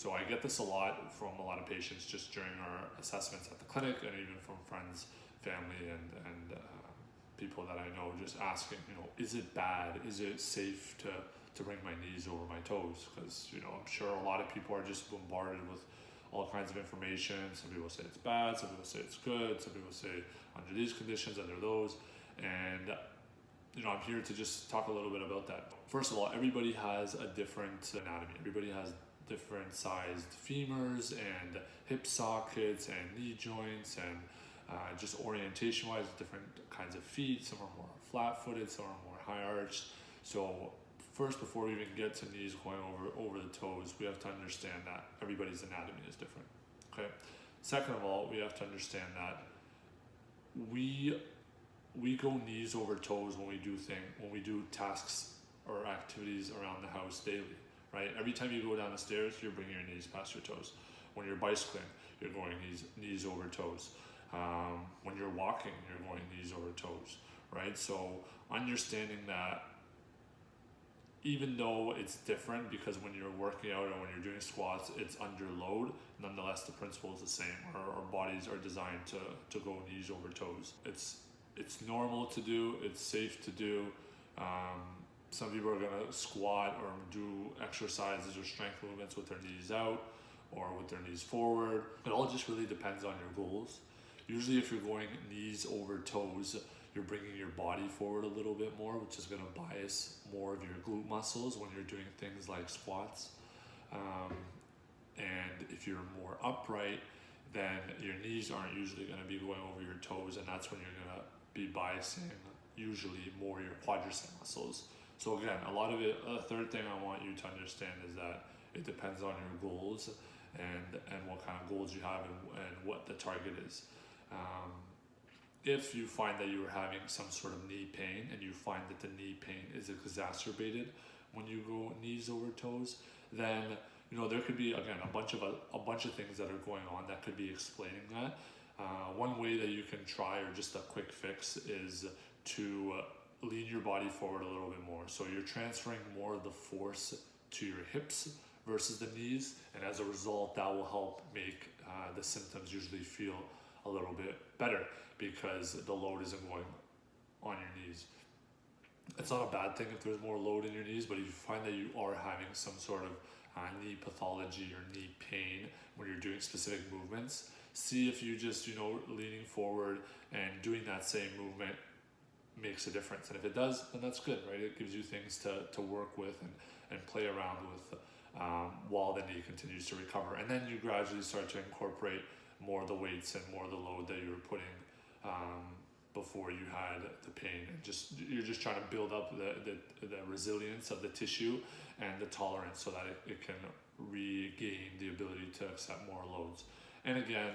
So I get this a lot from a lot of patients just during our assessments at the clinic, and even from friends, family, and people that I know, just asking, is it bad? Is it safe to bring my knees over my toes? Because, I'm sure a lot of people are just bombarded with all kinds of information. Some people say it's bad, some people say it's good, some people say under these conditions, under those. And, I'm here to just talk a little bit about that. First of all, everybody has a different anatomy. Everybody has different sized femurs and hip sockets and knee joints, and just orientation wise, different kinds of feet. Some are more flat footed, some are more high arched. So first, before we even get to knees going over the toes, we have to understand that everybody's anatomy is different. Okay. Second of all, we have to understand that we go knees over toes when we do tasks or activities around the house daily, right? Every time you go down the stairs, you're bringing your knees past your toes. When you're bicycling, you're going knees over toes. When you're walking, you're going knees over toes, right? So understanding that, even though it's different, because when you're working out or when you're doing squats, it's under load, nonetheless, the principle is the same. Our bodies are designed to go knees over toes. It's normal to do, it's safe to do. Some people are gonna squat or do exercises or strength movements with their knees out or with their knees forward. It all just really depends on your goals. Usually if you're going knees over toes, you're bringing your body forward a little bit more, which is gonna bias more of your glute muscles when you're doing things like squats. And if you're more upright, then your knees aren't usually gonna be going over your toes, and that's when you're gonna be biasing usually more your quadricep muscles. So again, a third thing I want you to understand is that it depends on your goals and what kind of goals you have and what the target is. If you find that you're having some sort of knee pain and you find that the knee pain is exacerbated when you go knees over toes, then there could be, again, a bunch of things that are going on that could be explaining that. One way that you can try, or just a quick fix, is to lean your body forward a little bit more. So you're transferring more of the force to your hips versus the knees, and as a result, that will help make the symptoms usually feel a little bit better because the load isn't going on your knees. It's not a bad thing if there's more load in your knees, but if you find that you are having some sort of knee pathology or knee pain when you're doing specific movements, see if you just, leaning forward and doing that same movement makes a difference. And if it does, then that's good, right? It gives you things to work with and play around with while the knee continues to recover. And then you gradually start to incorporate more of the weights and more of the load that you were putting before you had the pain. And you're just trying to build up the resilience of the tissue and the tolerance so that it can regain the ability to accept more loads. And again,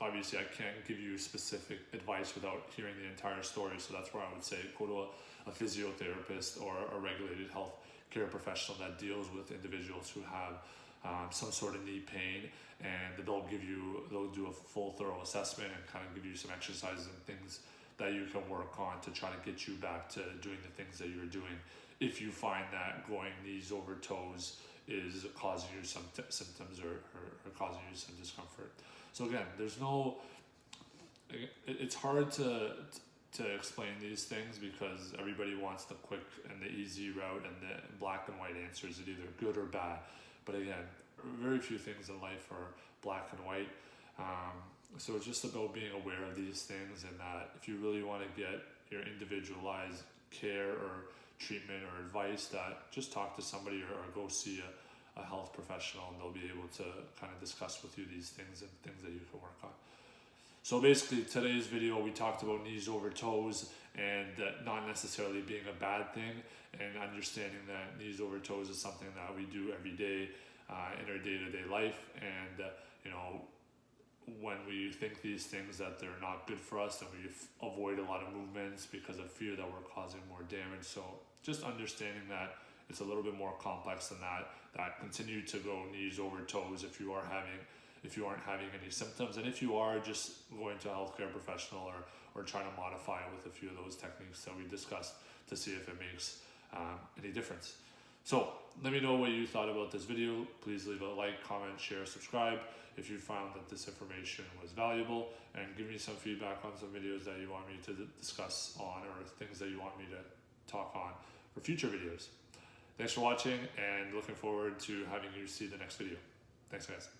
obviously I can't give you specific advice without hearing the entire story. So that's where I would say go to a physiotherapist or a regulated health care professional that deals with individuals who have some sort of knee pain, and they'll do a full thorough assessment and kind of give you some exercises and things that you can work on to try to get you back to doing the things that you're doing if you find that going knees over toes is causing you some symptoms or causing you some discomfort. So again, it's hard to explain these things because everybody wants the quick and the easy route and the black and white answers, it's either good or bad. But again, very few things in life are black and white. So it's just about being aware of these things, and that if you really want to get your individualized care or treatment or advice, that just talk to somebody or go see a health professional, and they'll be able to kind of discuss with you these things and things that you can work on. So basically today's video, we talked about knees over toes and not necessarily being a bad thing, and understanding that knees over toes is something that we do every day in our day-to-day life. And when we think these things that they're not good for us, then we avoid a lot of movements because of fear that we're causing more damage. So just understanding that it's a little bit more complex than that continue to go knees over toes if you aren't having any symptoms, and if you are, just going to a healthcare professional or trying to modify with a few of those techniques that we discussed to see if it makes any difference. So let me know what you thought about this video. Please leave a like, comment, share, subscribe if you found that this information was valuable, and give me some feedback on some videos that you want me to discuss on, or things that you want me to talk on for future videos. Thanks for watching, and looking forward to having you see the next video. Thanks, guys.